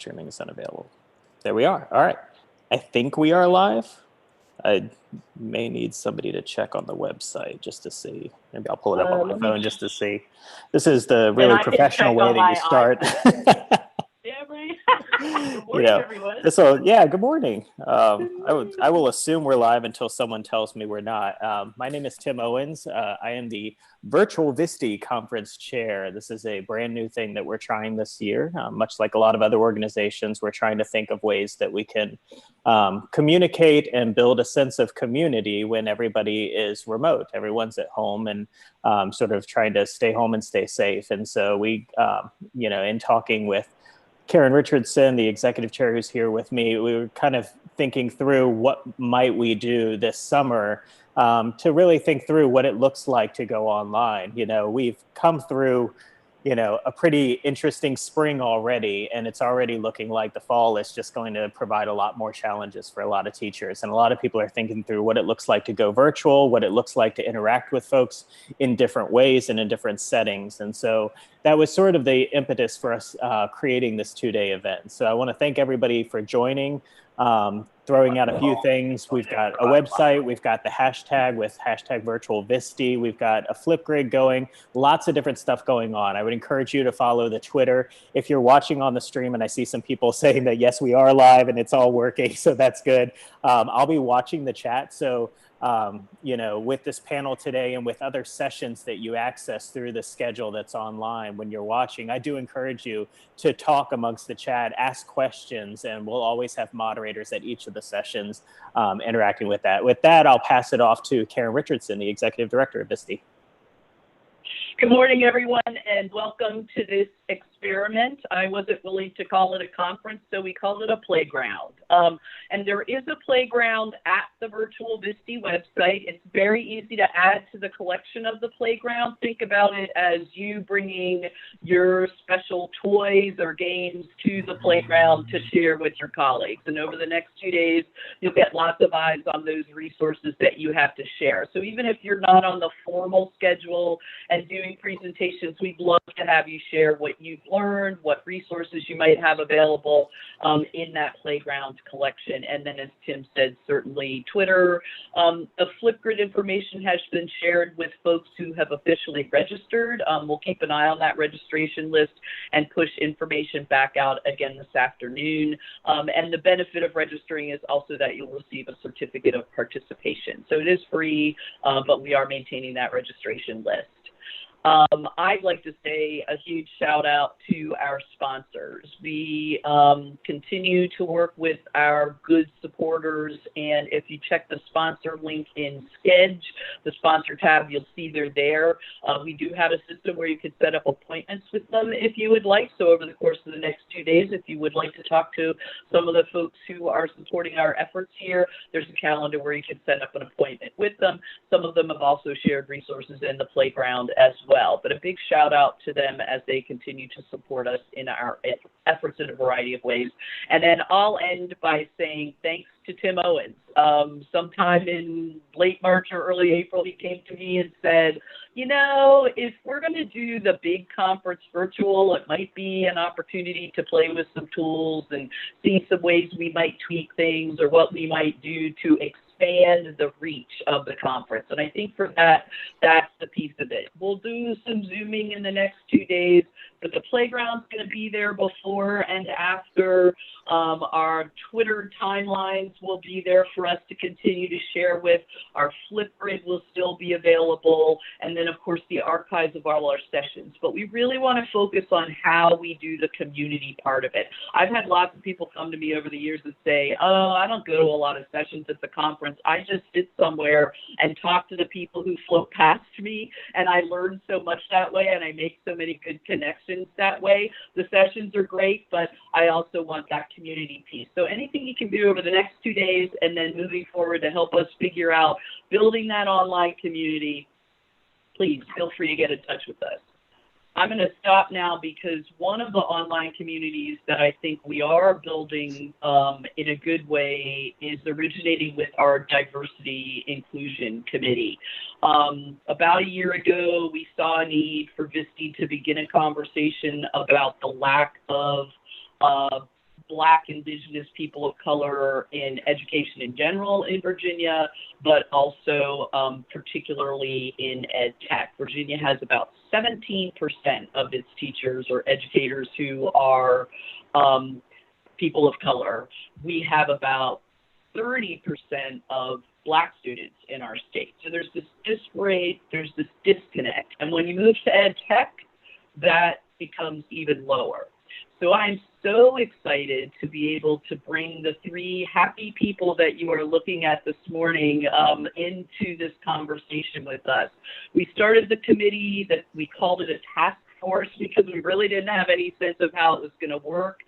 Streaming is unavailable. There we are. All right. I think we are live. I may need somebody to check on the website just to see. Maybe I'll pull it up on my phone just to see. This is the really professional way that you start. Yeah, right. Good morning, everyone. Good morning. I will assume we're live until someone tells me we're not. My name is Tim Owens. I am the Virtual VSTE Conference Chair. This is a brand new thing that we're trying this year. Much like a lot of other organizations, we're trying to think of ways that we can communicate and build a sense of community when everybody is remote. Everyone's at home and sort of trying to stay home and stay safe. And so we, in talking with Karen Richardson, the executive chair who's here with me, we were kind of thinking through what might we do this summer to really think through what it looks like to go online. We've come through, a pretty interesting spring already, and it's already looking like the fall is just going to provide a lot more challenges for a lot of teachers. And a lot of people are thinking through what it looks like to go virtual, what it looks like to interact with folks in different ways and in different settings. And so that was sort of the impetus for us creating this two-day event. So I want to thank everybody for joining, throwing out a few things. We've got a website, we've got the hashtag with hashtag virtual VSTE, we've got a Flipgrid going, lots of different stuff going on. I would encourage you to follow the Twitter. If you're watching on the stream, and I see some people saying that, yes, we are live and it's all working, so that's good. I'll be watching the chat. So with this panel today and with other sessions that you access through the schedule that's online when you're watching, I do encourage you to talk amongst the chat, ask questions, and we'll always have moderators at each of the sessions interacting with that. With that, I'll pass it off to Karen Richardson, the Executive Director of VSTE. Good morning, everyone, and welcome to this experiment. I wasn't willing to call it a conference, so we called it a playground. And there is a playground at the Virtual VSTE website. It's very easy to add to the collection of the playground. Think about it as you bringing your special toys or games to the playground to share with your colleagues. And over the next 2 days, you'll get lots of eyes on those resources that you have to share. So even if you're not on the formal schedule and doing presentations, we'd love to have you share what you've learned, what resources you might have available in that playground collection. And then, as Tim said, certainly Twitter. The Flipgrid information has been shared with folks who have officially registered. We'll keep an eye on that registration list and push information back out again this afternoon. And the benefit of registering is also that you'll receive a certificate of participation. So it is free, but we are maintaining that registration list. I'd like to say a huge shout out to our sponsors. We continue to work with our good supporters, and if you check the sponsor link in Schedge, the sponsor tab, you'll see they're there. We do have a system where you can set up appointments with them if you would like. So over the course of the next 2 days, if you would like to talk to some of the folks who are supporting our efforts here, there's a calendar where you can set up an appointment with them. Some of them have also shared resources in the playground as well. But a big shout out to them as they continue to support us in our efforts in a variety of ways. And then I'll end by saying thanks to Tim Owens. Sometime in late March or early April, he came to me and said, if we're going to do the big conference virtual, it might be an opportunity to play with some tools and see some ways we might tweak things or what we might do to expand the reach of the conference. And I think for that, that's the piece of it. We'll do some Zooming in the next 2 days, but the playground's going to be there before and after. Our Twitter timelines will be there for us to continue to share with. Our Flipgrid will still be available. And then, of course, the archives of all our sessions. But we really want to focus on how we do the community part of it. I've had lots of people come to me over the years and say, I don't go to a lot of sessions at the conference. I just sit somewhere and talk to the people who float past me, and I learn so much that way, and I make so many good connections that way. The sessions are great, but I also want that community piece. So anything you can do over the next 2 days and then moving forward to help us figure out building that online community, please feel free to get in touch with us. I'm going to stop now because one of the online communities that I think we are building in a good way is originating with our Diversity Inclusion Committee. About a year ago, we saw a need for VSTE to begin a conversation about the lack of Black, Indigenous, people of color in education in general in Virginia, but also particularly in EdTech. Virginia has about 17% of its teachers or educators who are people of color. We have about 30% of Black students in our state. So there's this disparate, there's this disconnect. And when you move to EdTech, that becomes even lower. So I'm so excited to be able to bring the three happy people that you are looking at this morning into this conversation with us. We started the committee that we called it a task force because we really didn't have any sense of how it was going to work.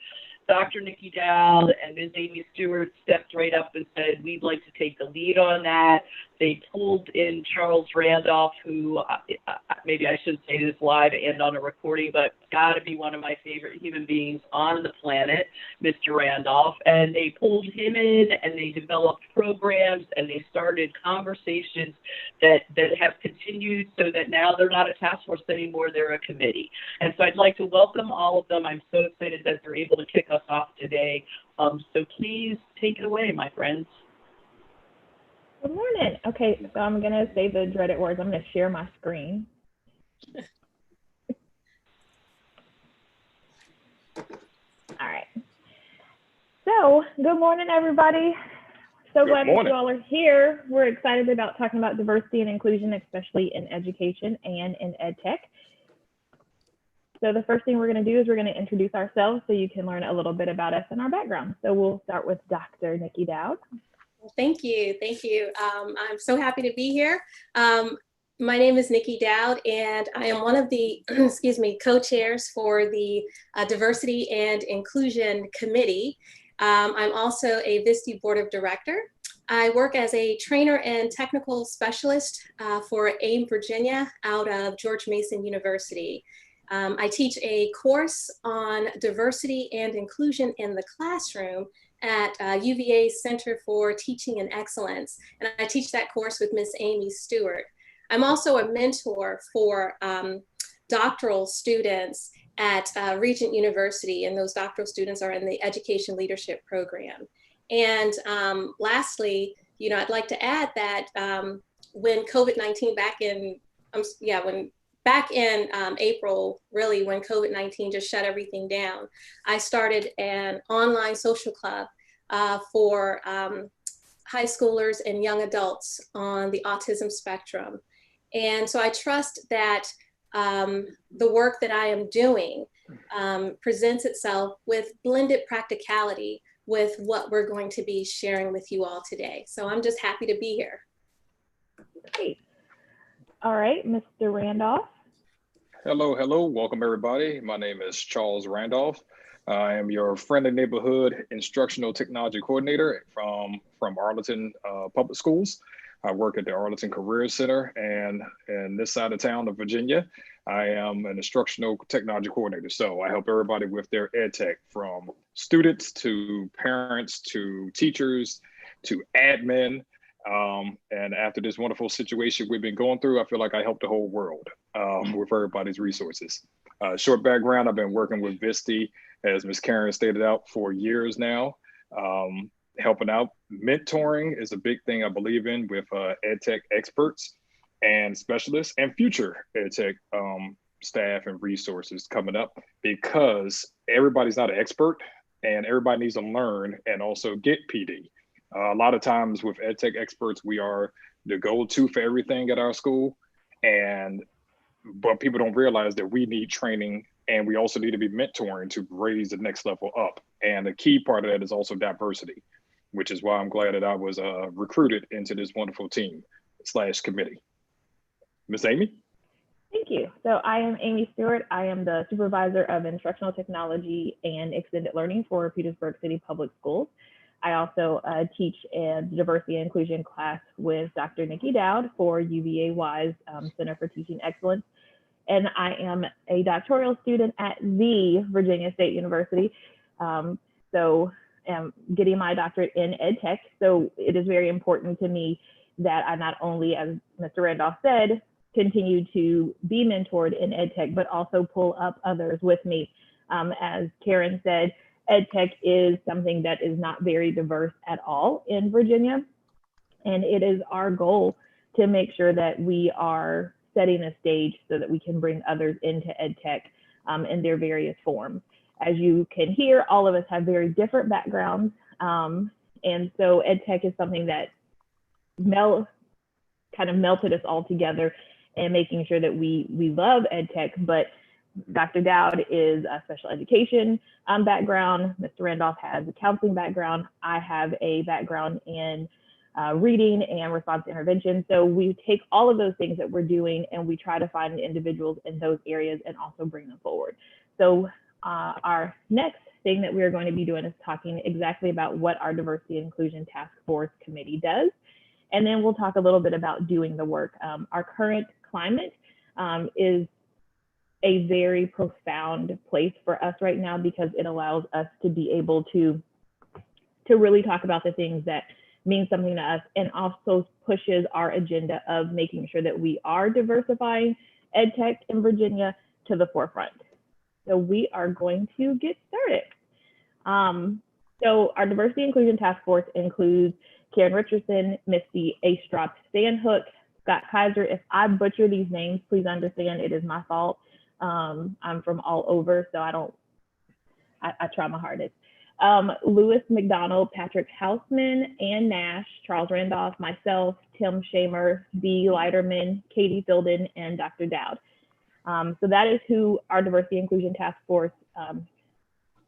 Dr. Nikki Dowd and Ms. Amy Stewart stepped right up and said, we'd like to take the lead on that. They pulled in Charles Randolph, who maybe I shouldn't say this live and on a recording, but got to be one of my favorite human beings on the planet, Mr. Randolph. And they pulled him in and they developed programs and they started conversations that have continued so that now they're not a task force anymore, they're a committee. And so I'd like to welcome all of them. I'm so excited that they're able to kick us off today. So please take it away, my friends. Good morning. Okay, so I'm going to say the dreaded words. I'm going to share my screen. All right. So, good morning, everybody. So glad that you all are here. We're excited about talking about diversity and inclusion, especially in education and in EdTech. So the first thing we're going to do is we're going to introduce ourselves so you can learn a little bit about us and our background. So we'll start with Dr. Nikki Dowd. Thank you. Thank you. I'm so happy to be here. My name is Nikki Dowd, and I am one of the, co-chairs for the Diversity and Inclusion Committee. I'm also a VSTE Board of Director. I work as a trainer and technical specialist for AIM Virginia out of George Mason University. I teach a course on diversity and inclusion in the classroom at UVA Center for Teaching and Excellence. And I teach that course with Ms. Amy Stewart. I'm also a mentor for doctoral students at Regent University, and those doctoral students are in the Education Leadership Program. And lastly, I'd like to add that when COVID-19 back in April, really when COVID-19 just shut everything down, I started an online social club for high schoolers and young adults on the autism spectrum. And so I trust that the work that I am doing presents itself with blended practicality with what we're going to be sharing with you all today. So I'm just happy to be here. Great. All right, Mr. Randolph. Hello, hello. Welcome, everybody. My name is Charles Randolph. I am your friendly neighborhood instructional technology coordinator from Arlington Public Schools. I work at the Arlington Career Center, and in this side of town of Virginia, I am an instructional technology coordinator. So I help everybody with their EdTech, from students to parents to teachers to admin. And after this wonderful situation we've been going through, I feel like I helped the whole world with everybody's resources. Short background, I've been working with VSTE, as Ms. Karen stated out, for years now, helping out. Mentoring is a big thing I believe in with EdTech experts and specialists and future EdTech staff and resources coming up, because everybody's not an expert and everybody needs to learn and also get PD. A lot of times with EdTech experts, we are the go-to for everything at our school, but people don't realize that we need training, and we also need to be mentoring to raise the next level up. And the key part of that is also diversity, which is why I'm glad that I was recruited into this wonderful team / committee. Miss Amy? Thank you. So I am Amy Stewart. I am the supervisor of instructional technology and extended learning for Petersburg City Public Schools. I also teach a diversity and inclusion class with Dr. Nikki Dowd for UVA-Y's Center for Teaching Excellence. And I am a doctoral student at the Virginia State University. So I'm getting my doctorate in EdTech. So it is very important to me that I not only, as Mr. Randolph said, continue to be mentored in EdTech, but also pull up others with me. As Karen said, EdTech is something that is not very diverse at all in Virginia. And it is our goal to make sure that we are setting a stage so that we can bring others into EdTech in their various forms. As you can hear, all of us have very different backgrounds. And so EdTech is something that kind of melted us all together and making sure that we love EdTech. But Dr. Dowd is a special education background. Mr. Randolph has a counseling background. I have a background in reading and response intervention. So we take all of those things that we're doing and we try to find individuals in those areas and also bring them forward. So our next thing that we are going to be doing is talking exactly about what our Diversity and Inclusion Task Force Committee does. And then we'll talk a little bit about doing the work. Our current climate is a very profound place for us right now because it allows us to be able to really talk about the things that mean something to us and also pushes our agenda of making sure that we are diversifying EdTech in Virginia to the forefront. So we are going to get started. So our Diversity Inclusion Task Force includes Karen Richardson, Misty Astrop Sandhook, Scott Kaiser. If I butcher these names, please understand it is my fault. I'm from all over, so I try my hardest. Lewis McDonald, Patrick Houseman, Ann Nash, Charles Randolph, myself, Tim Shamer, B. Leiterman, Katie Filden, and Dr. Dowd. So that is who our Diversity Inclusion Task Force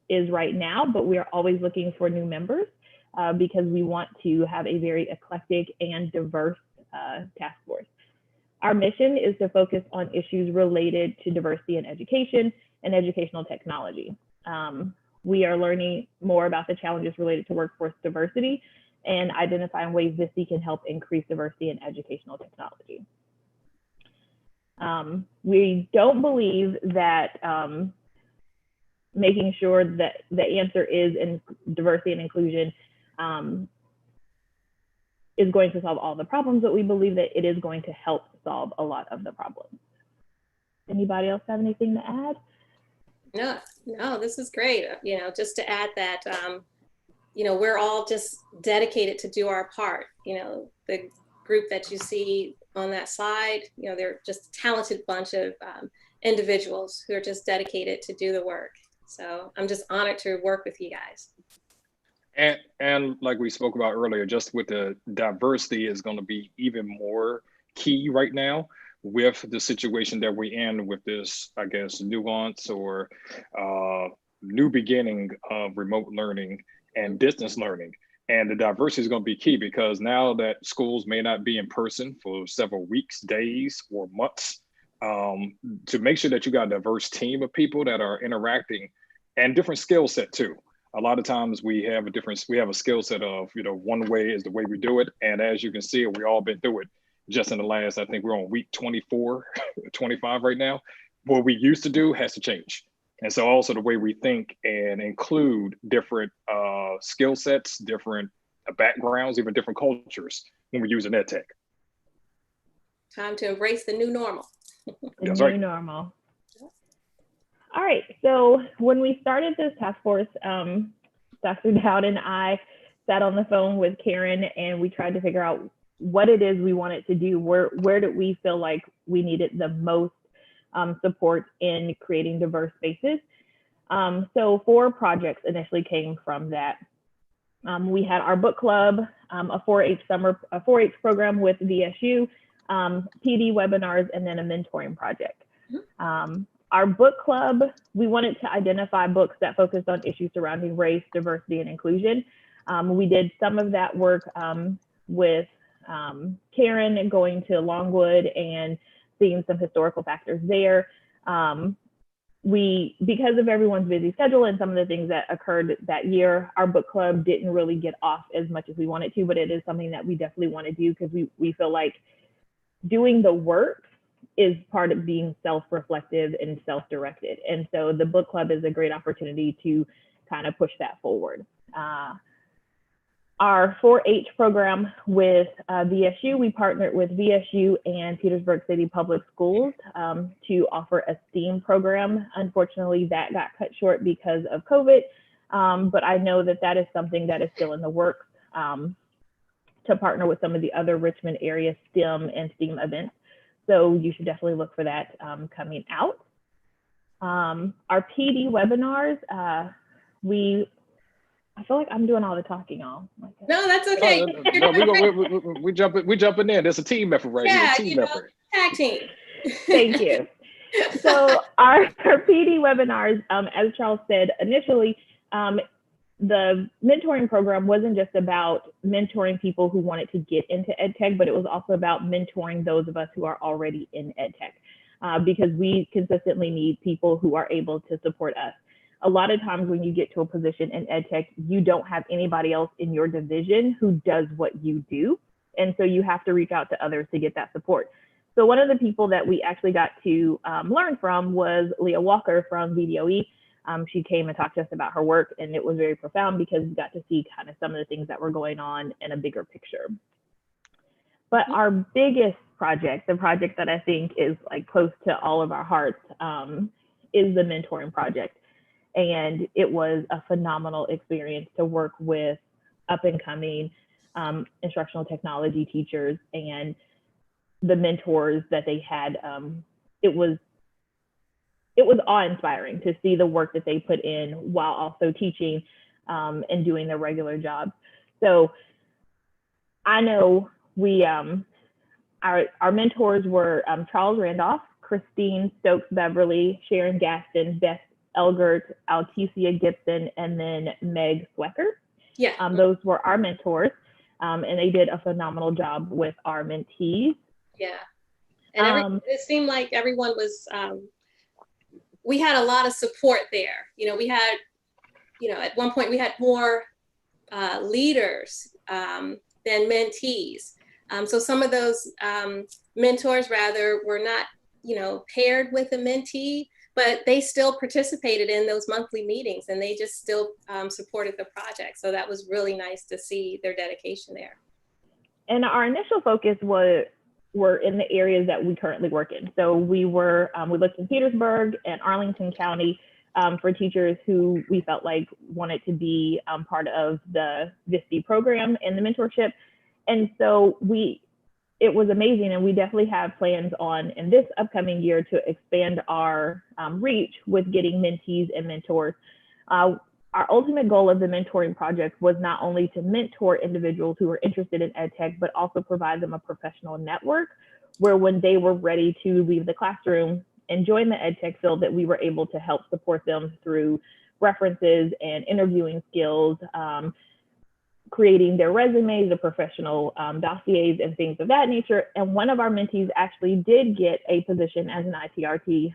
is right now, but we are always looking for new members because we want to have a very eclectic and diverse task force. Our mission is to focus on issues related to diversity in education and educational technology. We are learning more about the challenges related to workforce diversity and identifying ways VSTE can help increase diversity in educational technology. We don't believe that making sure that the answer is in diversity and inclusion is going to solve all the problems, but we believe that it is going to help solve a lot of the problems. Anybody else have anything to add? No, this is great. You know, just to add that, you know, we're all just dedicated to do our part. You know, the group that you see on that slide, you know, they're just a talented bunch of individuals who are just dedicated to do the work. So I'm just honored to work with you guys. And like we spoke about earlier, just with the diversity is going to be even more key right now with the situation that we're in with this, I guess, nuance or new beginning of remote learning and distance learning. And the diversity is going to be key because now that schools may not be in person for several weeks, days, or months, to make sure that you got a diverse team of people that are interacting and different skill set too. A lot of times we have a skill set of, you know, one way is the way we do it. And as you can see, we all been through it just in the last, I think we're on week 24, 25 right now. What we used to do has to change. And so also the way we think and include different skill sets, different backgrounds, even different cultures when we're using EdTech. Time to embrace the new normal. The new normal. All right, so when we started this task force, Dr. Dowd and I sat on the phone with Karen and we tried to figure out what it is we wanted to do. Where did we feel like we needed the most support in creating diverse spaces? So 4 projects initially came from that. We had our book club, a 4-H program with VSU, PD webinars, and then a mentoring project. Our book club, we wanted to identify books that focused on issues surrounding race, diversity, and inclusion. We did some of that work with Karen and going to Longwood and seeing some historical factors there. Because of everyone's busy schedule and some of the things that occurred that year, our book club didn't really get off as much as we wanted to, but it is something that we definitely want to do because we feel like doing the work is part of being self-reflective and self-directed. And so the book club is a great opportunity to kind of push that forward. Our 4-H program with VSU, we partnered with VSU and Petersburg City Public Schools to offer a STEAM program. Unfortunately, that got cut short because of COVID, but I know that that is something that is still in the works, to partner with some of the other Richmond area STEM and STEAM events. So you should definitely look for that coming out. Our PD webinars, I feel like I'm doing all the talking, y'all. No, that's okay. No, we jumping in. There's a team effort right here. Team effort. Tag team. Thank you. So our PD webinars, as Charles said initially, the mentoring program wasn't just about mentoring people who wanted to get into EdTech, but it was also about mentoring those of us who are already in EdTech, because we consistently need people who are able to support us. A lot of times when you get to a position in EdTech, you don't have anybody else in your division who does what you do. And so you have to reach out to others to get that support. So one of the people that we actually got to learn from was Leah Walker from VDOE. She came and talked to us about her work, and it was very profound because we got to see kind of some of the things that were going on in a bigger picture. But our biggest project, the project that I think is like close to all of our hearts, is the mentoring project. And it was a phenomenal experience to work with up and coming instructional technology teachers and the mentors that they had. It was awe-inspiring to see the work that they put in while also teaching and doing their regular jobs. So I know our mentors were Charles Randolph, Christine Stokes Beverly, Sharon Gaston, Beth Elgert, Altesia Gibson, and then Meg Swecker. Yeah. Those were our mentors, and they did a phenomenal job with our mentees. Yeah. And it seemed like everyone was, we had a lot of support there. We had, at one point we had more leaders than mentees. So some of those mentors rather were not, paired with a mentee, but they still participated in those monthly meetings, and they just still supported the project. So that was really nice to see their dedication there. And our initial focus were in the areas that we currently work in. So we looked in Petersburg and Arlington County for teachers who we felt like wanted to be part of the VSTE program and the mentorship. And so it was amazing, and we definitely have plans in this upcoming year to expand our reach with getting mentees and mentors. Our ultimate goal of the mentoring project was not only to mentor individuals who were interested in EdTech, but also provide them a professional network where when they were ready to leave the classroom and join the EdTech field, that we were able to help support them through references and interviewing skills, creating their resumes, the professional dossiers and things of that nature. And one of our mentees actually did get a position as an ITRT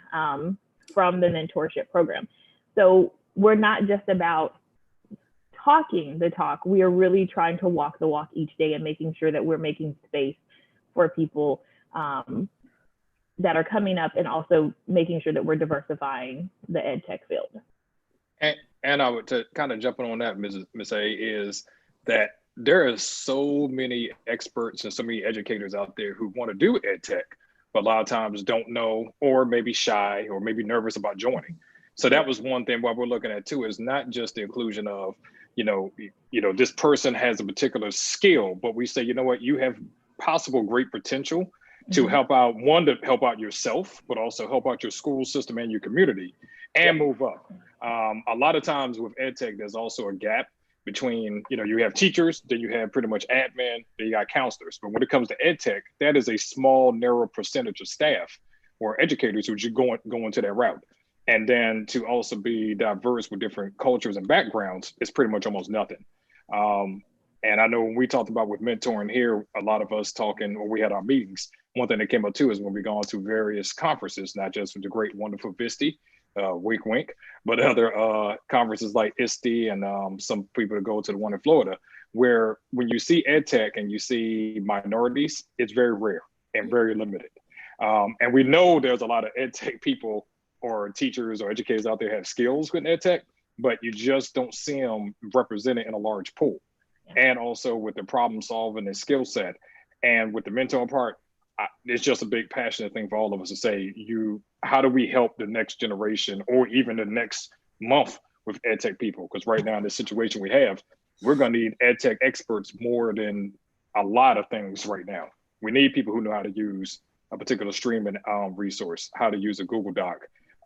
from the mentorship program. So we're not just about talking the talk, we are really trying to walk the walk each day and making sure that we're making space for people that are coming up, and also making sure that we're diversifying the EdTech field. And I would to kind of jump on that, Ms. A, is that there are so many experts and so many educators out there who want to do EdTech, but a lot of times don't know, or maybe shy, or maybe nervous about joining. So that was one thing what we're looking at too, is not just the inclusion of, this person has a particular skill, but we say, you know what, you have possible great potential to help out, to help out yourself, but also help out your school system and your community and move up. A lot of times with EdTech, there's also a gap between, you have teachers, then you have pretty much admin, then you got counselors. But when it comes to EdTech, that is a small, narrow percentage of staff or educators who should go into that route. And then to also be diverse with different cultures and backgrounds is pretty much almost nothing. And I know when we talked about with mentoring here, a lot of us talking, when we had our meetings, one thing that came up too is when we gone to various conferences, not just with the great, wonderful VSTE, wink, wink, but other conferences like ISTE and some people that go to the one in Florida, where when you see EdTech and you see minorities, it's very rare and very limited. And we know there's a lot of EdTech people or teachers or educators out there have skills with EdTech, but you just don't see them represented in a large pool. And also with the problem solving and skill set. And with the mentoring part, it's just a big passionate thing for all of us to say, how do we help the next generation or even the next month with EdTech people, because right now in the situation we have, we're going to need EdTech experts more than a lot of things right now. We need people who know how to use a particular streaming resource, how to use a Google Doc,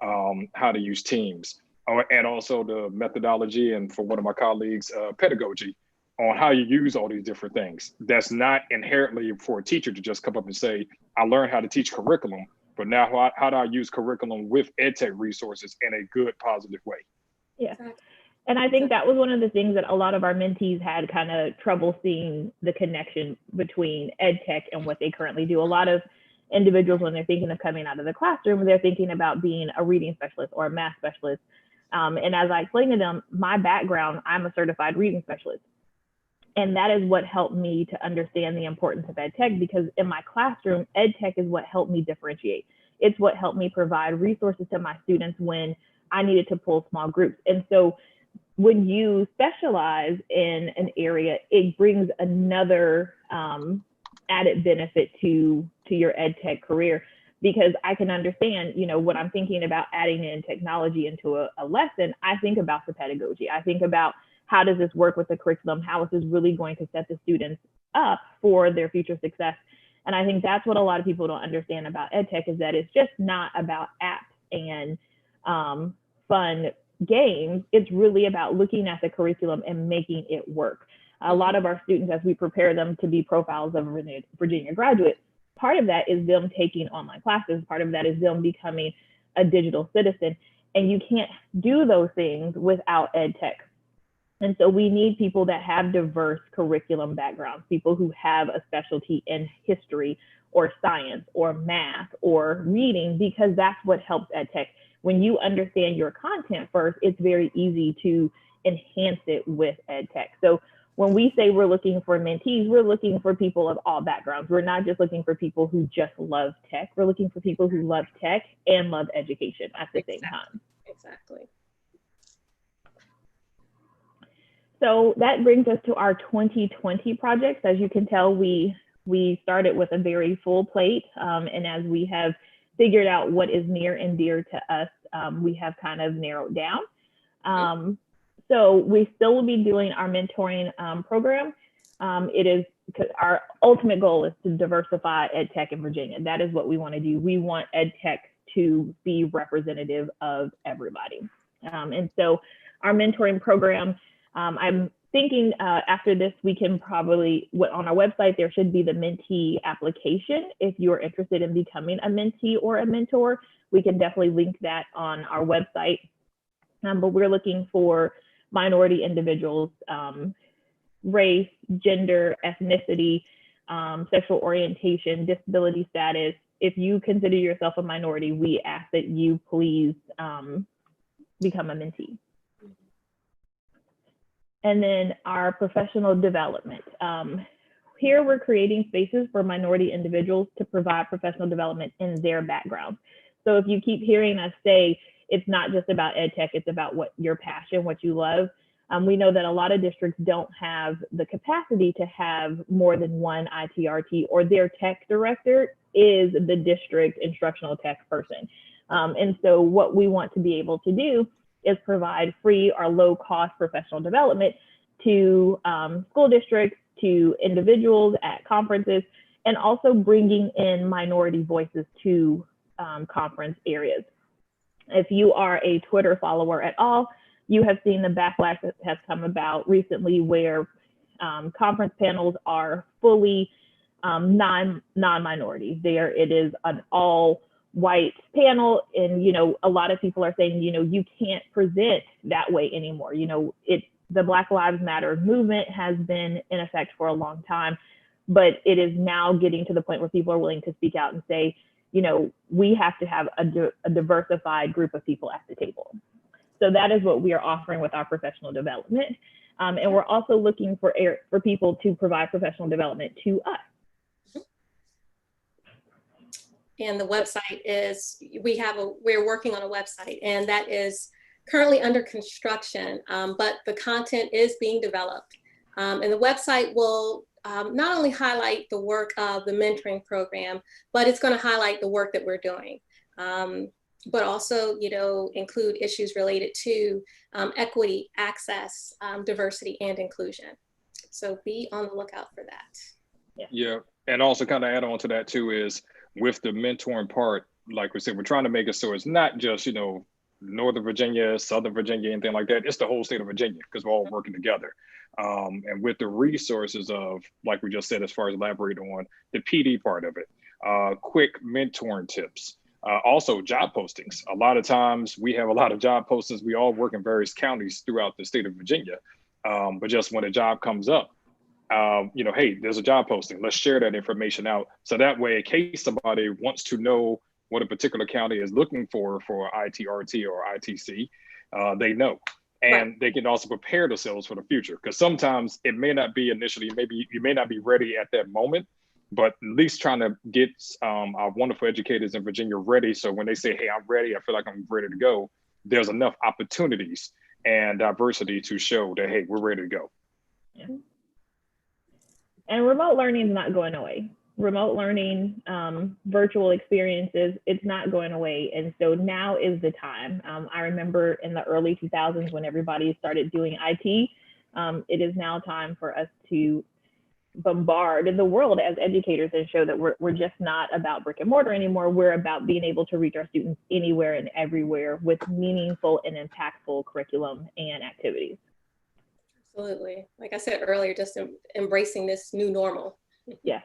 how to use Teams, and also the methodology, and for one of my colleagues, pedagogy, on how you use all these different things. That's not inherently for a teacher to just come up and say, I learned how to teach curriculum, but now how do I use curriculum with EdTech resources in a good, positive way? Yeah. And I think that was one of the things that a lot of our mentees had kind of trouble seeing the connection between EdTech and what they currently do. A lot of individuals, when they're thinking of coming out of the classroom, they're thinking about being a reading specialist or a math specialist. And as I explained to them, my background, I'm a certified reading specialist. And that is what helped me to understand the importance of EdTech, because in my classroom, EdTech is what helped me differentiate. It's what helped me provide resources to my students when I needed to pull small groups. And so when you specialize in an area, it brings another added benefit to your EdTech career, because I can understand, you know, when I'm thinking about adding in technology into a lesson, I think about the pedagogy. I think about, how does this work with the curriculum? How is this really going to set the students up for their future success? And I think that's what a lot of people don't understand about EdTech, is that it's just not about apps and fun games. It's really about looking at the curriculum and making it work. A lot of our students, as we prepare them to be profiles of Virginia graduates, part of that is them taking online classes. Part of that is them becoming a digital citizen. And you can't do those things without EdTech. And so we need people that have diverse curriculum backgrounds, people who have a specialty in history or science or math or reading, because that's what helps EdTech. When you understand your content first, it's very easy to enhance it with EdTech. So when we say we're looking for mentees, we're looking for people of all backgrounds. We're not just looking for people who just love tech. We're looking for people who love tech and love education at the same time. Exactly. So that brings us to our 2020 projects. As you can tell, we started with a very full plate. And as we have figured out what is near and dear to us, we have kind of narrowed down. So we still will be doing our mentoring program. It is, because our ultimate goal is to diversify EdTech in Virginia. That is what we want to do. We want EdTech to be representative of everybody. And so our mentoring program, I'm thinking after this, we can probably, on our website, there should be the mentee application. If you're interested in becoming a mentee or a mentor, we can definitely link that on our website. But we're looking for minority individuals, race, gender, ethnicity, sexual orientation, disability status. If you consider yourself a minority, we ask that you please become a mentee. And then our professional development. Here we're creating spaces for minority individuals to provide professional development in their background. So if you keep hearing us say, it's not just about EdTech, it's about what your passion, what you love. We know that a lot of districts don't have the capacity to have more than one ITRT, or their tech director is the district instructional tech person. And so what we want to be able to do is provide free or low cost professional development to school districts, to individuals at conferences, and also bringing in minority voices to conference areas. If you are a Twitter follower at all, you have seen the backlash that has come about recently, where conference panels are fully non-minorities. There it is an all white panel, and a lot of people are saying you can't present that way anymore. The Black Lives Matter movement has been in effect for a long time, but it is now getting to the point where people are willing to speak out and say, we have to have a diversified group of people at the table. So that is what we are offering with our professional development, and we're also looking for people to provide professional development to us. And the website is, we're working on a website, and that is currently under construction, but the content is being developed. And the website will not only highlight the work of the mentoring program, but it's going to highlight the work that we're doing. but also, include issues related to equity, access, diversity, and inclusion. So be on the lookout for that. Yeah. And also kind of add on to that too is with the mentoring part, like we said, we're trying to make it so it's not just, Northern Virginia, Southern Virginia, anything like that. It's the whole state of Virginia because we're all working together. And with the resources of, like we just said, as far as elaborate on the PD part of it, quick mentoring tips, also job postings. A lot of times we have a lot of job postings. We all work in various counties throughout the state of Virginia. But just when a job comes up, hey, there's a job posting. Let's share that information out. So that way, in case somebody wants to know what a particular county is looking for ITRT or ITC, they know. And right. They can also prepare themselves for the future. Because sometimes it may not be initially, maybe you may not be ready at that moment, but at least trying to get our wonderful educators in Virginia ready. So when they say, hey, I'm ready, I feel like I'm ready to go, there's enough opportunities and diversity to show that, hey, we're ready to go. Yeah. And remote learning is not going away. Remote learning, virtual experiences, it's not going away. And so now is the time. I remember in the early 2000s when everybody started doing IT, it is now time for us to bombard the world as educators and show that we're just not about brick and mortar anymore. We're about being able to reach our students anywhere and everywhere with meaningful and impactful curriculum and activities. Absolutely. Like I said earlier, just embracing this new normal. Yeah.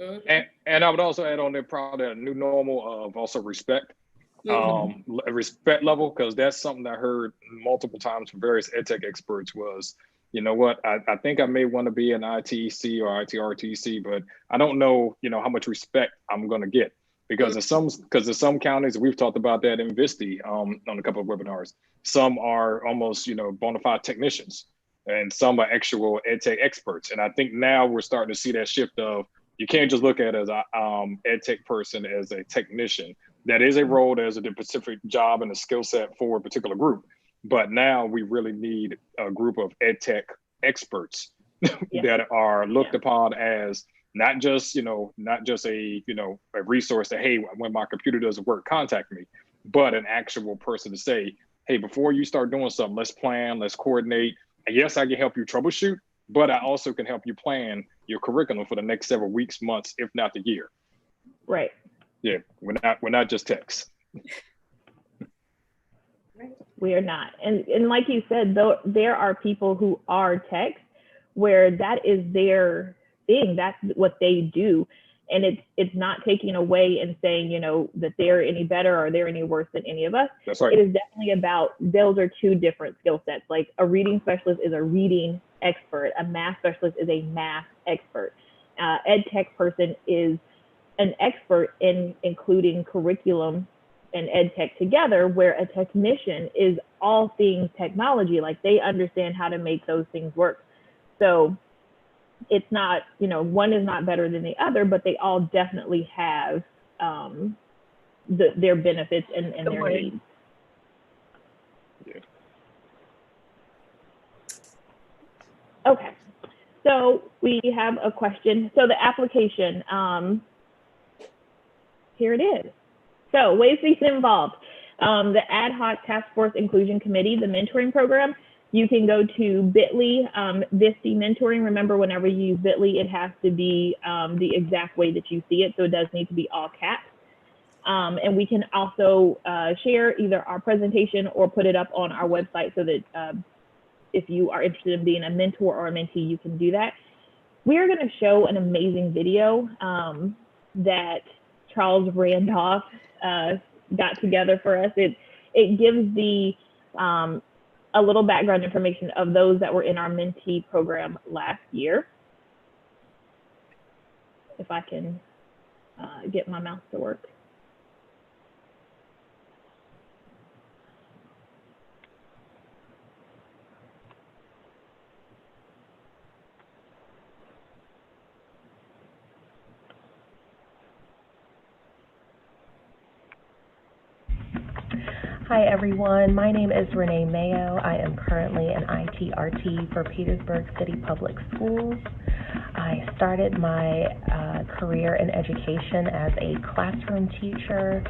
Mm-hmm. And I would also add on there probably a new normal of also respect, respect level, because that's something I heard multiple times from various EdTech experts was, you know what, I think I may want to be an ITC or ITRTC, but I don't know, how much respect I'm going to get. Because in some counties, we've talked about that in VSTE on a couple of webinars, some are almost, bona fide technicians and some are actual EdTech experts. And I think now we're starting to see that shift of, you can't just look at it as a EdTech person as a technician. That is a role, there's a specific job and a skill set for a particular group. But now we really need a group of EdTech experts that are looked upon as not just a resource that, hey, when my computer doesn't work, contact me, but an actual person to say, hey, before you start doing something, let's plan, let's coordinate. And yes, I can help you troubleshoot, but I also can help you plan your curriculum for the next several weeks, months, if not the year. Right. Yeah, we're not just techs. We are not. And like you said, though, there are people who are techs where that is their thing. That's what they do. And it's not taking away and saying, that they're any better or they're any worse than any of us. That's right. It is definitely about, those are two different skill sets. Like a reading specialist is a reading expert. A math specialist is a math expert. Ed tech person is an expert in including curriculum and ed tech together, where a technician is all things technology. Like they understand how to make those things work. So it's not, one is not better than the other, but they all definitely have their benefits and their needs. Yeah. Okay, so we have a question. So the application, here it is. So ways to get involved. The Ad Hoc Task Force Inclusion Committee, the mentoring program, you can go to bit.ly, VSTE mentoring. Remember, whenever you use bit.ly, it has to be the exact way that you see it. So it does need to be all caps. And we can also share either our presentation or put it up on our website so that if you are interested in being a mentor or a mentee, you can do that. We are going to show an amazing video that Charles Randolph got together for us. It gives the a little background information of those that were in our mentee program last year. If I can get my mouse to work. Hi everyone, my name is Renee Mayo. I am currently an ITRT for Petersburg City Public Schools. I started my career in education as a classroom teacher,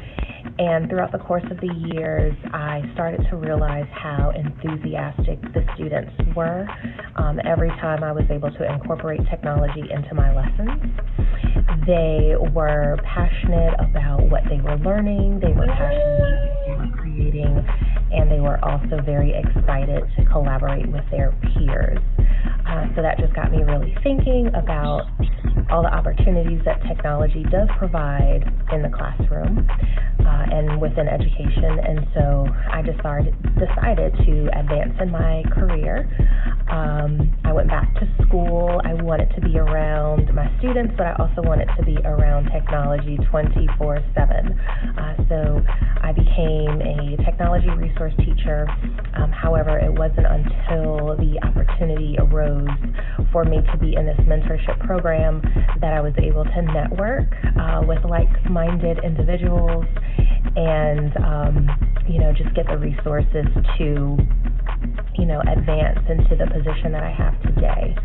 and throughout the course of the years, I started to realize how enthusiastic the students were every time I was able to incorporate technology into my lessons. They were passionate about what they were learning, they were passionate about what they were creating, and they were also very excited to collaborate with their peers. So that just got me really thinking about all the opportunities that technology does provide in the classroom and within education. And so I decided to advance in my career. I went back to school. I wanted to be around my students, but I also wanted to be around technology 24/7. So I became a technology resource teacher. However, it wasn't until the opportunity arose for me to be in this mentorship program that I was able to network with like-minded individuals and, just get the resources to, advance into the position that I have today.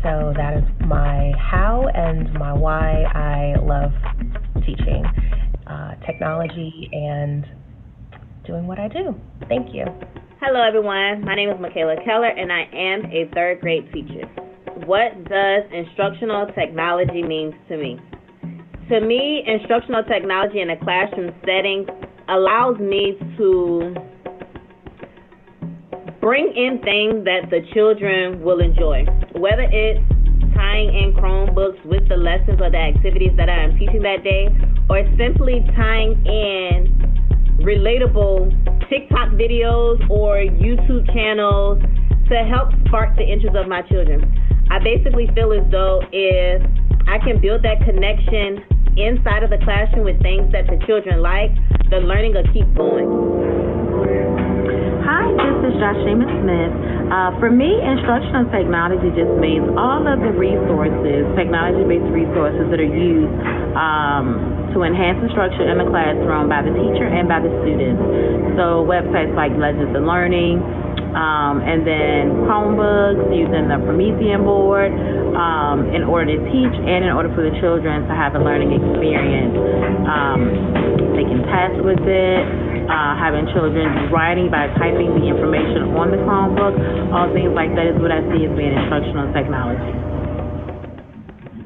So that is my how and my why I love teaching technology and doing what I do. Thank you. Hello everyone, my name is Michaela Keller and I am a third grade teacher. What does instructional technology mean to me? To me, instructional technology in a classroom setting allows me to bring in things that the children will enjoy, whether it's tying in Chromebooks with the lessons or the activities that I am teaching that day, or simply tying in relatable TikTok videos or YouTube channels to help spark the interest of my children. I basically feel as though if I can build that connection inside of the classroom with things that the children like, the learning will keep going. Hi, this is Joshima Smith. For me, instructional technology just means all of the resources, technology-based resources that are used to enhance instruction in the classroom by the teacher and by the students. So websites like Legends of Learning, and then Chromebooks, using the Promethean board in order to teach and in order for the children to have a learning experience. They can test with it, having children writing by typing the information on the Chromebook, all things like that is what I see as being instructional technology.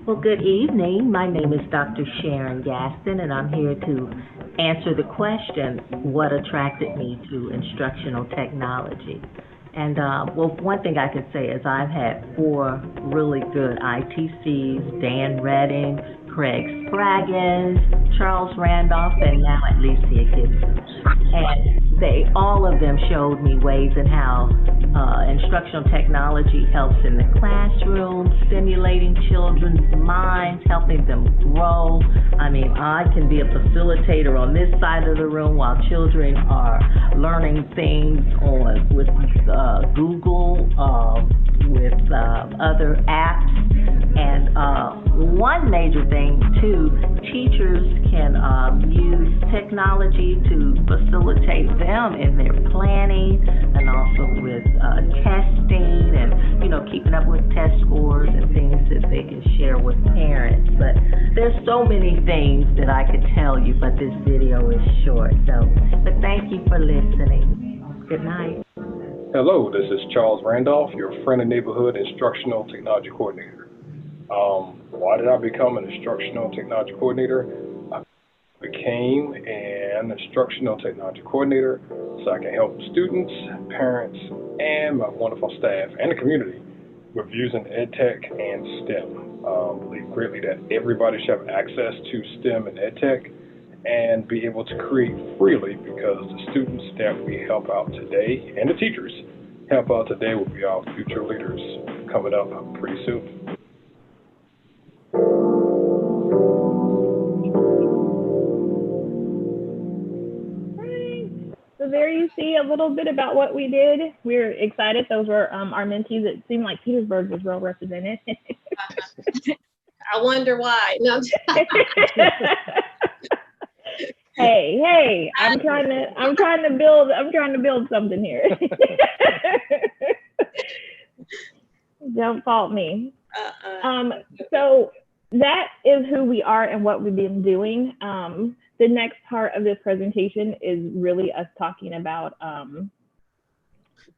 Well, good evening. My name is Dr. Sharon Gaston, and I'm here to answer the question, what attracted me to instructional technology? And, one thing I can say is I've had 4 really good ITCs, Dan Redding, Craig Spraggins, Charles Randolph, and now Alicia Gibson. And all of them showed me ways in how instructional technology helps in the classroom, stimulating children's minds, helping them grow. I mean, I can be a facilitator on this side of the room while children are learning things with Google, with other apps. And one major thing, too, teachers can use technology to facilitate them in their planning and also with testing and, keeping up with test scores and things that they can share with parents. But there's so many things that I could tell you, but this video is short. But thank you for listening. Good night. Hello, this is Charles Randolph, your friend and neighborhood instructional technology coordinator. Why did I become an instructional technology coordinator? I became an instructional technology coordinator so I can help students, parents, and my wonderful staff and the community with using EdTech and STEM. I believe greatly that everybody should have access to STEM and EdTech and be able to create freely, because the students that we help out today and the teachers help out today will be our future leaders coming up pretty soon. So there you see a little bit about what we did. We're excited. Those were our mentees. It seemed like Petersburg was well represented. I wonder why. No. Hey, I'm trying to build something here. Don't fault me. So that is who we are and what we've been doing. The next part of this presentation is really us talking about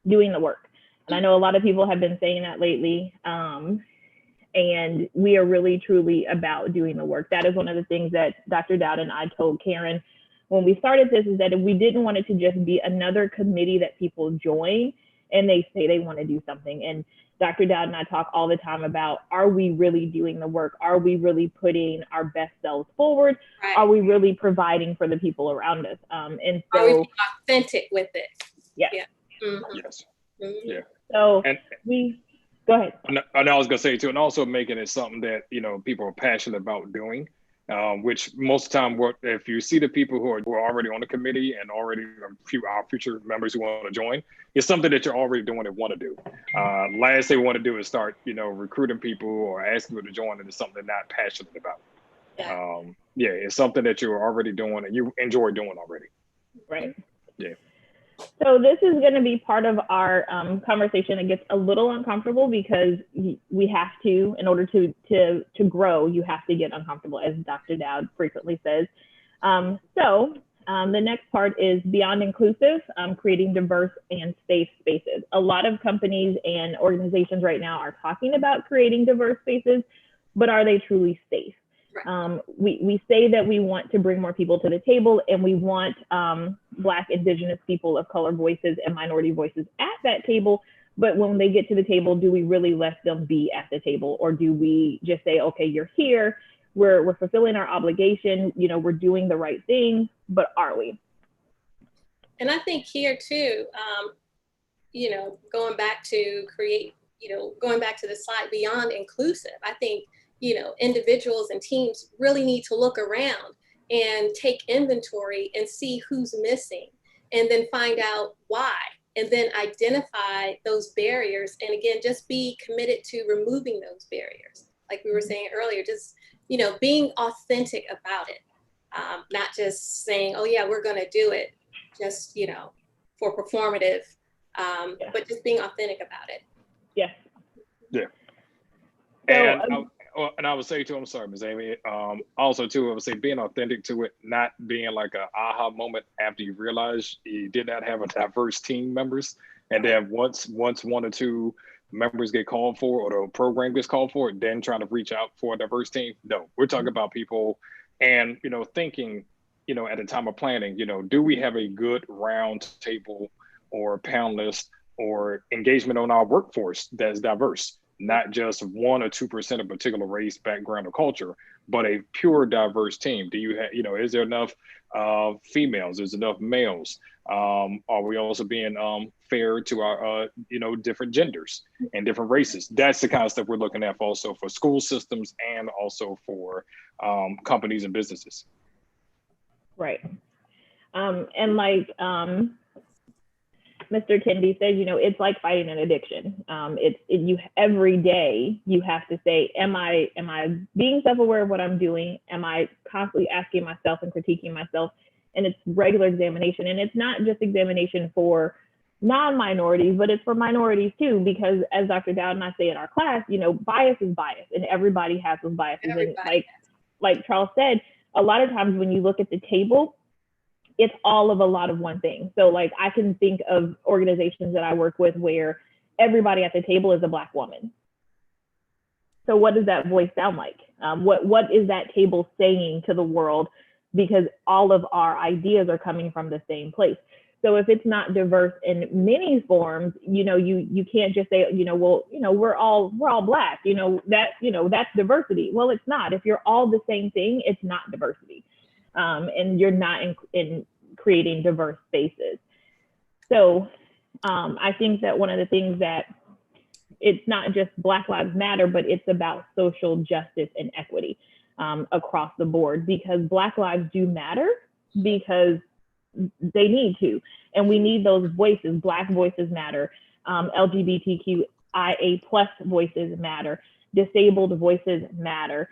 doing the work. And I know a lot of people have been saying that lately. And we are really, truly about doing the work. That is one of the things that Dr. Dowd and I told Karen when we started this, is that we didn't want it to just be another committee that people join and they say they want to do something. And Dr. Dowd and I talk all the time about, are we really doing the work? Are we really putting our best selves forward? Right. Are we really providing for the people around us? And so, are we being authentic with it? Yeah. Mm-hmm. Yes. Mm-hmm. Yeah. So And go ahead. and I was gonna say too, and also making it something that people are passionate about doing, which most of the time, if you see the people who are already on the committee and already our future members who want to join, it's something that you're already doing and want to do. Last they want to do is start recruiting people or asking people to join, and it's something they're not passionate about. Yeah. It's something that you're already doing and you enjoy doing already. Right. Yeah. So this is going to be part of our conversation. It gets a little uncomfortable because we have to, in order to grow, you have to get uncomfortable, as Dr. Dowd frequently says. So the next part is beyond inclusive, creating diverse and safe spaces. A lot of companies and organizations right now are talking about creating diverse spaces, but are they truly safe? Right. We say that we want to bring more people to the table, and we want Black, Indigenous, people of color voices and minority voices at that table. But when they get to the table, do we really let them be at the table? Or do we just say, okay, you're here, we're fulfilling our obligation, we're doing the right thing, but are we? And I think here too, going back to the slide beyond inclusive, I think individuals and teams really need to look around and take inventory and see who's missing, and then find out why, and then identify those barriers. And again, just be committed to removing those barriers. Like we were saying earlier, just, being authentic about it. Not just saying, oh yeah, we're going to do it just, for performative, but just being authentic about it. Yes. Yeah. So, And I would say too, I'm sorry, Ms. Amy, also too, I would say being authentic to it, not being like an aha moment after you realize you did not have a diverse team members. And then once one or two members get called for, or the program gets called for, then trying to reach out for a diverse team. No, we're talking about people and, thinking, at the time of planning, do we have a good round table or panelist or engagement on our workforce that's diverse? Not just 1 or 2% of particular race, background, or culture, but a pure diverse team. Do you have, is there enough females? Is enough males? Are we also being fair to our, different genders and different races? That's the kind of stuff we're looking at also for school systems and also for companies and businesses. Right. And like Mr. Kendi says, it's like fighting an addiction. Every day you have to say, am I being self-aware of what I'm doing? Am I constantly asking myself and critiquing myself? And it's regular examination. And it's not just examination for non-minorities, but it's for minorities too, because as Dr. Dowd and I say in our class, bias is bias, and everybody has those biases. Everybody. And like Charles said, a lot of times when you look at the table, it's all of a lot of one thing. So like I can think of organizations that I work with where everybody at the table is a Black woman. So what does that voice sound like? What is that table saying to the world? Because all of our ideas are coming from the same place. So if it's not diverse in many forms, you can't just say, we're all Black, that's diversity. Well, it's not. If you're all the same thing, it's not diversity. And you're not in creating diverse spaces. So I think that one of the things that it's not just Black Lives Matter, but it's about social justice and equity across the board, because Black lives do matter because they need to. And we need those voices. Black voices matter. LGBTQIA+ voices matter. Disabled voices matter.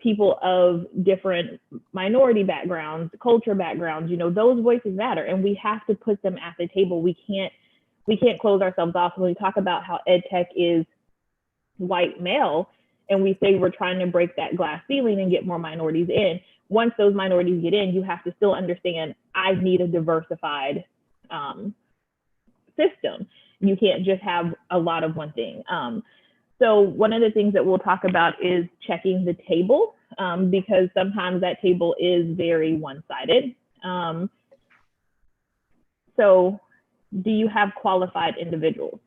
people of different minority backgrounds, culture backgrounds, those voices matter, and we have to put them at the table. We can't close ourselves off. When we talk about how EdTech is white male, and we say we're trying to break that glass ceiling and get more minorities in, once those minorities get in, you have to still understand, I need a diversified system. You can't just have a lot of one thing. So one of the things that we'll talk about is checking the table, because sometimes that table is very one-sided. So do you have qualified individuals?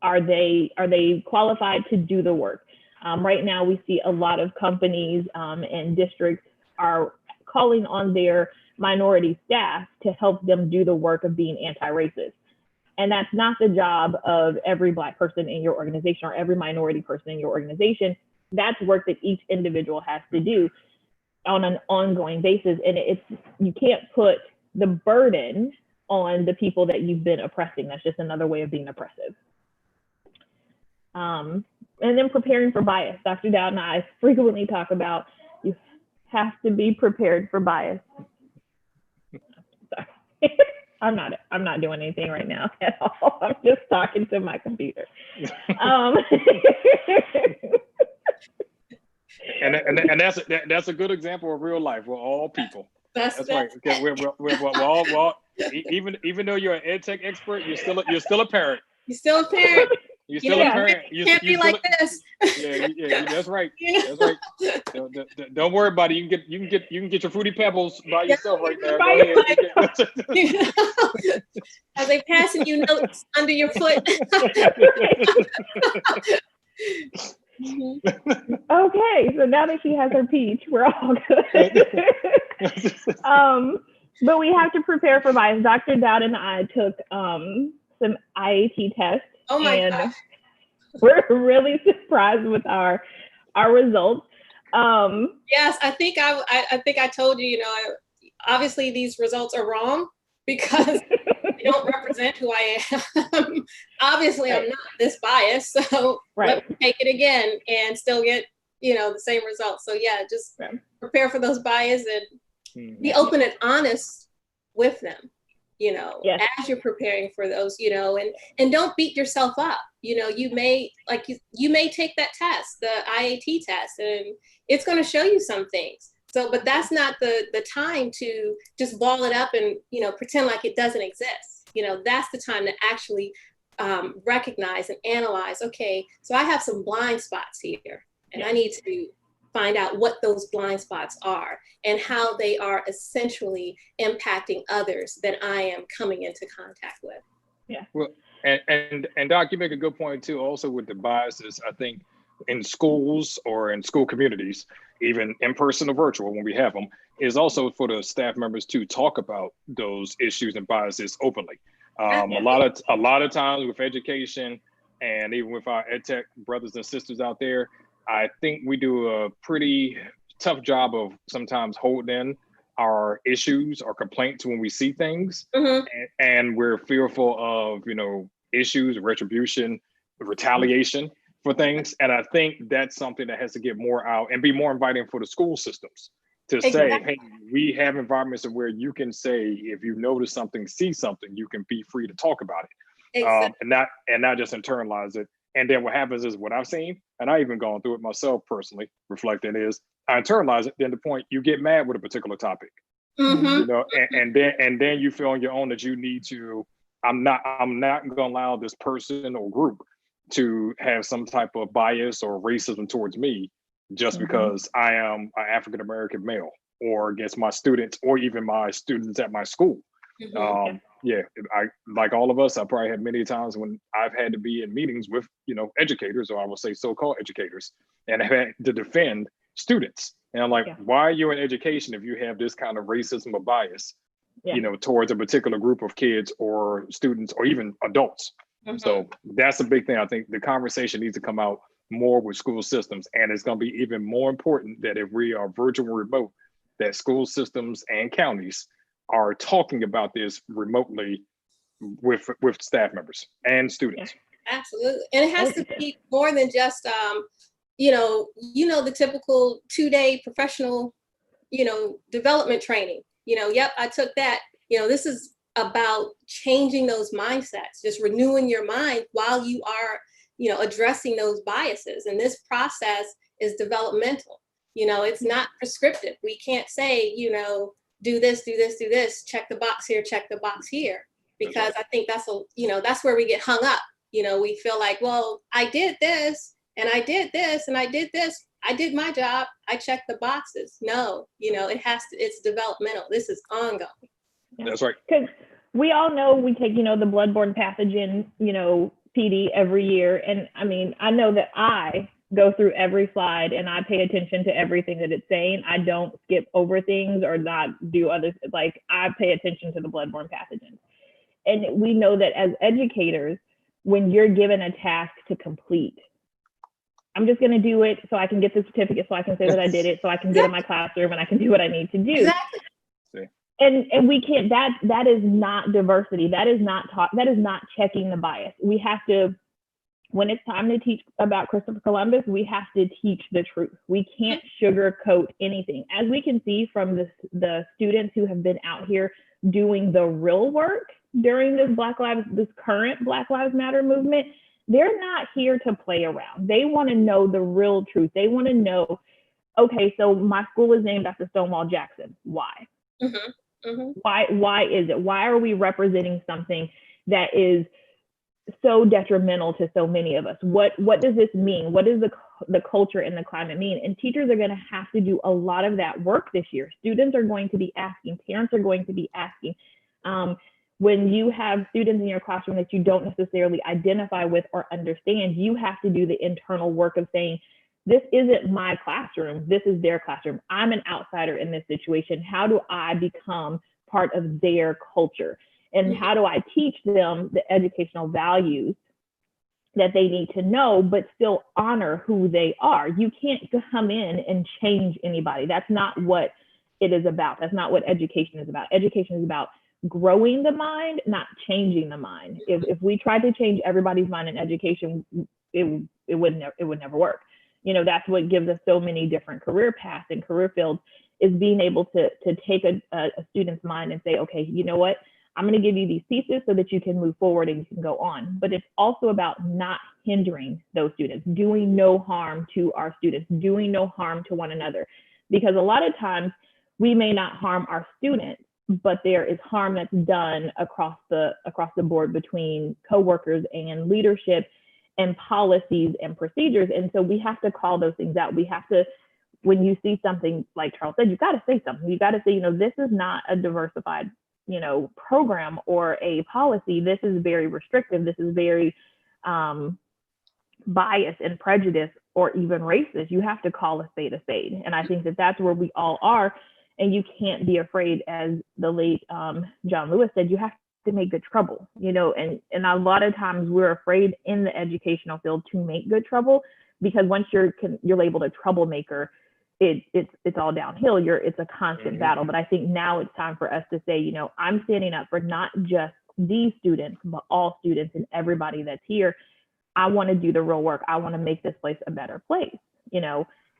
Are they qualified to do the work? Right now, we see a lot of companies and districts are calling on their minority staff to help them do the work of being anti-racist. And that's not the job of every Black person in your organization or every minority person in your organization. That's work that each individual has to do on an ongoing basis. And you can't put the burden on the people that you've been oppressing. That's just another way of being oppressive. And then preparing for bias. Dr. Dowd and I frequently talk about you have to be prepared for bias. Sorry. I'm not doing anything right now at all. I'm just talking to my computer. And that's a good example of real life. We're all people. That's right. Okay, we're all even though you're an EdTech expert, you're still a parent. You're still a parent. You're still a parent. You can't be like this. Yeah, that's right. That's right. Don't worry about it. You can get your Fruity Pebbles by yourself right now. Are they passing you notes under your foot? Okay, so now that she has her peach, we're all good. But we have to prepare for bias. Dr. Dowd and I took some IAT tests. Oh my gosh. We're really surprised with our results. Yes, I think I told you, obviously these results are wrong because they don't represent who I am. Obviously, right. I'm not this biased, so let me take it again and still get, the same results. So yeah, just prepare for those bias and be open and honest with them. As you're preparing for those, and don't beat yourself up. You may take that test, the IAT test, and it's going to show you some things. So, but that's not the time to just ball it up and, pretend like it doesn't exist. That's the time to actually recognize and analyze, okay, so I have some blind spots here, and I need to find out what those blind spots are and how they are essentially impacting others that I am coming into contact with. Yeah. Well, and Doc, you make a good point too, also with the biases. I think in schools or in school communities, even in person or virtual when we have them, is also for the staff members to talk about those issues and biases openly. A lot of times with education and even with our EdTech brothers and sisters out there, I think we do a pretty tough job of sometimes holding our issues or complaints when we see things, and we're fearful of, issues, retribution, retaliation for things. And I think that's something that has to get more out and be more inviting for the school systems to say, hey, we have environments where you can say, if you notice something, see something, you can be free to talk about it, and not just internalize it. And then what happens is what I've seen, and I even gone through it myself personally, reflecting is I internalize it. Then the point you get mad with a particular topic, and then you feel on your own that you need to. I'm not going to allow this person or group to have some type of bias or racism towards me just because I am an African American male or against my students or even my students at my school. I like all of us, I probably had many times when I've had to be in meetings with, educators, or I will say so-called educators, and I've had to defend students. And I'm like, why are you in education if you have this kind of racism or bias, towards a particular group of kids or students or even adults? So that's a big thing. I think the conversation needs to come out more with school systems. And it's going to be even more important that if we are virtual and remote, that school systems and counties are talking about this remotely with staff members and students. Absolutely. And it has to be more than just the typical 2-day professional, development training. Yep, I took that. This is about changing those mindsets, just renewing your mind while you are, addressing those biases. And this process is developmental. It's not prescriptive. We can't say, do this, do this, do this, check the box here, check the box here, because I think that's where we get hung up. We feel like, well, I did this and I did this and I did this. I did my job. I checked the boxes. No, it's developmental. This is ongoing. That's right. Because we all know we take, the bloodborne pathogen, PD every year. And I mean, I know that I go through every slide and I pay attention to everything that it's saying. I don't skip over things or not do others. Like, I pay attention to the bloodborne pathogens. And we know that as educators, when you're given a task to complete, I'm just going to do it so I can get the certificate, so I can say that I did it, so I can get in my classroom and I can do what I need to do. Exactly. And we can't, that is not diversity. That is not checking the bias. We have to, when it's time to teach about Christopher Columbus, we have to teach the truth. We can't sugarcoat anything. As we can see from the students who have been out here doing the real work during this current Black Lives Matter movement, they're not here to play around. They want to know the real truth. They want to know, okay, so my school is named after Stonewall Jackson. Why? Mm-hmm. Mm-hmm. Why is it? Why are we representing something that is so detrimental to so many of us? What does this mean? What does the culture and the climate mean? And teachers are going to have to do a lot of that work this year. Students are going to be asking, parents are going to be asking. When you have students in your classroom that you don't necessarily identify with or understand, you have to do the internal work of saying, this isn't my classroom, this is their classroom. I'm an outsider in this situation. How do I become part of their culture? And how do I teach them the educational values that they need to know, but still honor who they are? You can't come in and change anybody. That's not what it is about. That's not what education is about. Education is about growing the mind, not changing the mind. If we tried to change everybody's mind in education, it would never work. That's what gives us so many different career paths and career fields, is being able to take a student's mind and say, okay, you know what? I'm going to give you these pieces so that you can move forward and you can go on. But it's also about not hindering those students, doing no harm to our students, doing no harm to one another. Because a lot of times we may not harm our students, but there is harm that's done across the board between coworkers and leadership and policies and procedures. And so we have to call those things out. We have to, when you see something like Charles said, you got to say something. You got to say, this is not a diversified, program or a policy. This is very restrictive. This is very biased and prejudiced or even racist. You have to call a spade a spade. And I think that that's where we all are. And you can't be afraid, as the late John Lewis said, you have to make good trouble, and a lot of times we're afraid in the educational field to make good trouble, because once you're labeled a troublemaker, it's all downhill. It's a constant battle. But I think now it's time for us to say, I'm standing up for not just these students, but all students and everybody that's here. I want to do the real work. I want to make this place a better place,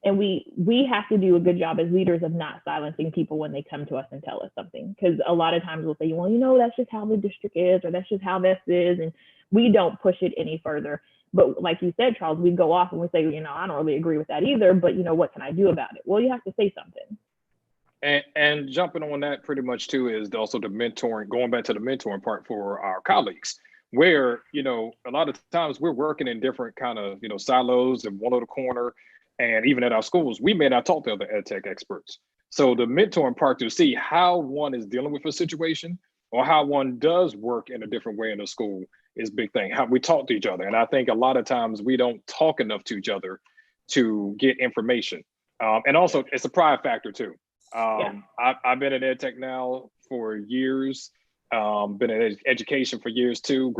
And we have to do a good job as leaders of not silencing people when they come to us and tell us something. Because a lot of times we'll say, well, that's just how the district is, or that's just how this is. And we don't push it any further. But like you said, Charles, we go off and we say, I don't really agree with that either, but what can I do about it? Well, you have to say something. And jumping on that pretty much too is also the mentoring, going back to the mentoring part for our colleagues, where, a lot of times we're working in different kind of, silos in one little corner. And even at our schools, we may not talk to other EdTech experts. So the mentoring part, to see how one is dealing with a situation or how one does work in a different way in the school, is a big thing. How we talk to each other. And I think a lot of times we don't talk enough to each other to get information. And also it's a pride factor too. I've been in EdTech now for years, been in education for years too,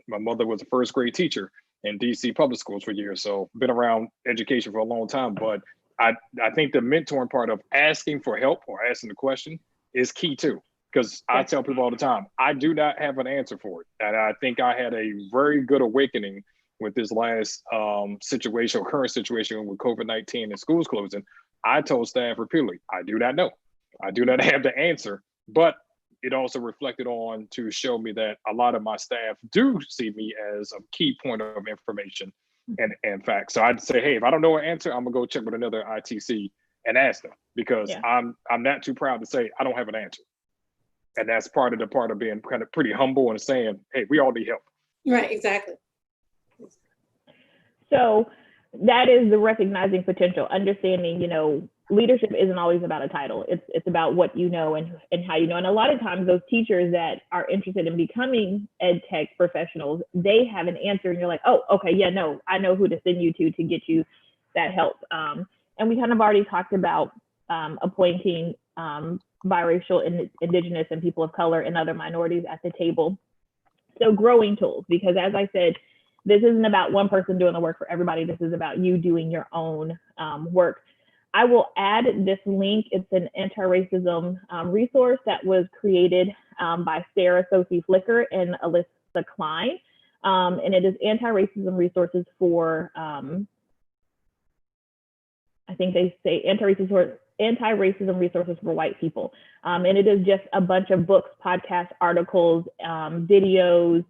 my mother was a first grade teacher in DC public schools for years. So been around education for a long time, but I think the mentoring part of asking for help or asking the question is key too. Because I tell people all the time, I do not have an answer for it. And I think I had a very good awakening with this last situation or current situation with COVID-19 and schools closing, I told staff repeatedly, I do not know. I do not have the answer, but it also reflected on to show me that a lot of my staff do see me as a key point of information and facts. So I'd say, hey, if I don't know an answer, I'm gonna go check with another ITC and ask them, because I'm not too proud to say I don't have an answer. And that's part of being kind of pretty humble and saying, hey, we all need help. Right, exactly. So that is the recognizing potential, understanding, you know, leadership isn't always about a title. It's about what you know and how you know. And a lot of times those teachers that are interested in becoming ed tech professionals, they have an answer and you're like, oh, okay, yeah, no, I know who to send you to get you that help. And we kind of already talked about appointing biracial, indigenous, and people of color and other minorities at the table. So growing tools, because as I said, this isn't about one person doing the work for everybody. This is about you doing your own work. I will add this link. It's an anti-racism resource that was created by Sarah Sophie Flicker and Alyssa Klein. And it is anti-racism resources for, I think they say anti-racism resources for white people. And it is just a bunch of books, podcasts, articles, videos,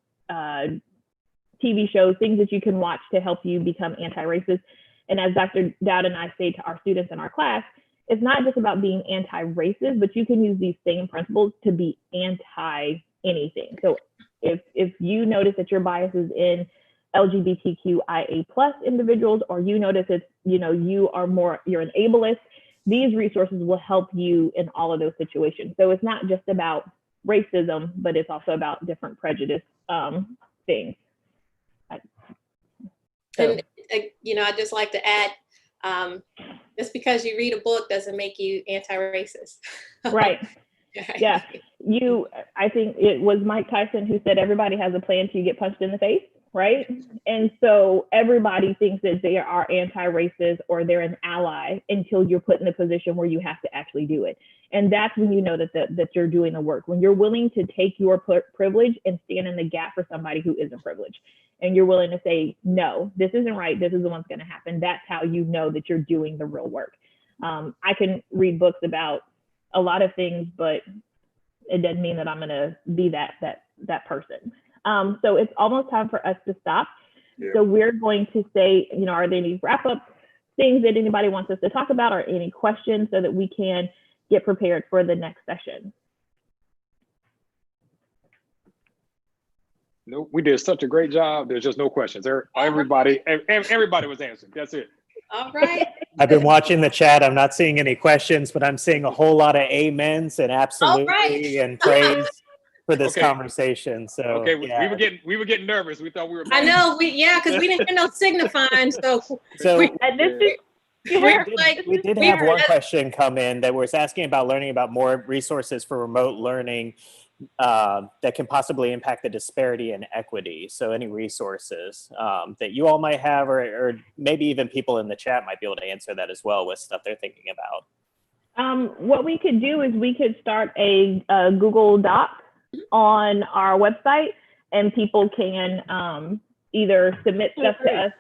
TV shows, things that you can watch to help you become anti-racist. And as Dr. Dowd and I say to our students in our class, it's not just about being anti-racist, but you can use these same principles to be anti-anything. So if you notice that your bias is in LGBTQIA+ individuals, or you notice it's, you know, you're an ableist, these resources will help you in all of those situations. So it's not just about racism, but it's also about different prejudice things. And you know, I'd just like to add, just because you read a book doesn't make you anti-racist. Right. Yeah. I think it was Mike Tyson who said everybody has a plan till you get punched in the face, right? And so everybody thinks that they are anti-racist or they're an ally until you're put in a position where you have to actually do it. And that's when you know that you're doing the work, when you're willing to take your privilege and stand in the gap for somebody who isn't privileged. And you're willing to say, no, this isn't right. This isn't what's going to happen. That's how you know that you're doing the real work. I can read books about a lot of things, but it doesn't mean that I'm going to be that person. So it's almost time for us to stop. Yeah. So we're going to say, you know, are there any wrap up things that anybody wants us to talk about, or any questions, so that we can get prepared for the next session? No, we did such a great job. There's just no questions. Everybody was answering. That's it. All right. I've been watching the chat. I'm not seeing any questions, but I'm seeing a whole lot of amens and absolutely and praise for this conversation. So okay, we were getting nervous. We thought we were. I know because we didn't hear no signifying. We did have one question come in that was asking about learning about more resources for remote learning that can possibly impact the disparity and equity. So any resources that you all might have, or maybe even people in the chat might be able to answer that as well with stuff they're thinking about. What we could do is we could start a Google Doc on our website, and people can either submit stuff to us,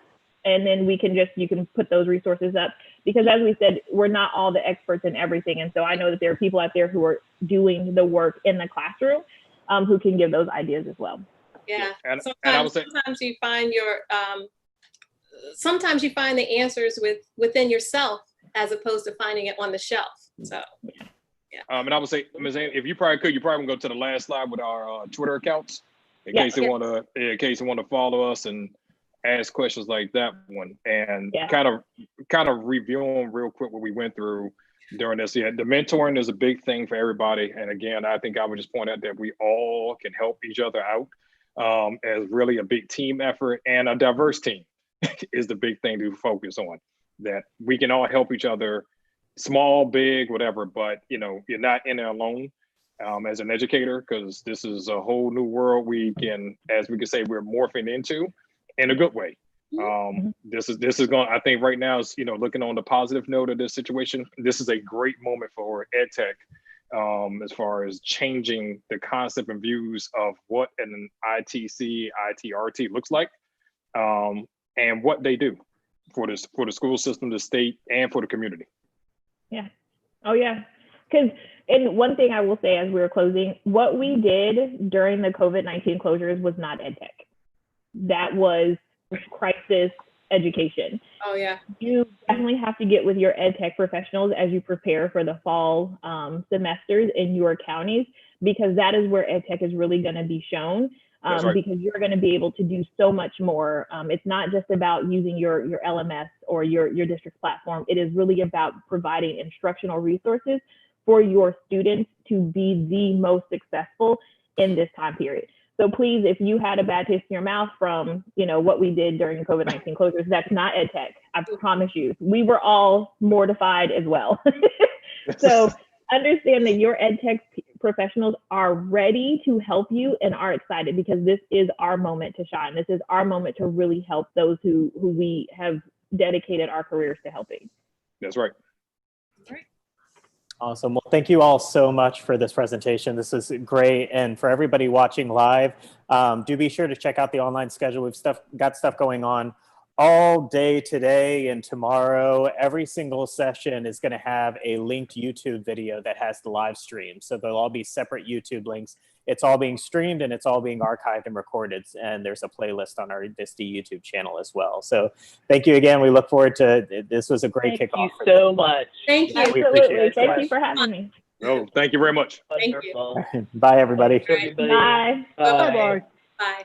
and then you can put those resources up. Because as we said, we're not all the experts in everything. And so I know that there are people out there who are doing the work in the classroom who can give those ideas as well. Yeah. Sometimes you find sometimes you find the answers within yourself, as opposed to finding it on the shelf. So yeah. And I would say, Ms. Ann, if you probably could, go to the last slide with our Twitter accounts in case you want to follow us and ask questions like that one, and kind of reviewing real quick what we went through during this. Yeah, the mentoring is a big thing for everybody. And again, I think I would just point out that we all can help each other out as really a big team effort, and a diverse team is the big thing to focus on. That we can all help each other, small, big, whatever, but you know, you're not in it alone as an educator, because this is a whole new world we can say, we're morphing into in a good way. This is going, I think right now is, you know, looking on the positive note of this situation, this is a great moment for EdTech as far as changing the concept and views of what an ITC, ITRT looks like. and what they do for the school system, the state, and for the community. Yeah. Oh, yeah. Because, and one thing I will say as we were closing, what we did during the COVID-19 closures was not EdTech. That was crisis education. Oh, yeah. You definitely have to get with your EdTech professionals as you prepare for the fall semesters in your counties, because that is where EdTech is really going to be shown. Right. Because you're going to be able to do so much more. It's not just about using your LMS or your district's platform. It is really about providing instructional resources for your students to be the most successful in this time period. So please, if you had a bad taste in your mouth from, you know, what we did during COVID-19 closures, that's not EdTech. I promise you. We were all mortified as well. So understand that your EdTech professionals are ready to help you and are excited, because this is our moment to shine. This is our moment to really help those who we have dedicated our careers to helping. That's right. Awesome. Well, thank you all so much for this presentation. This is great. And for everybody watching live, do be sure to check out the online schedule. We've got stuff going on all day today and tomorrow. Every single session is going to have a linked YouTube video that has the live stream. So there'll all be separate YouTube links. It's all being streamed and it's all being archived and recorded. And there's a playlist on our VSTE YouTube channel as well. So thank you again. We look forward to, this was a great kickoff. Thank you so much. Thank you. Absolutely. Thank you for having me. Oh, thank you very much. Thank you. Wonderful. Bye, everybody. Thanks, everybody. Bye. Bye. Bye.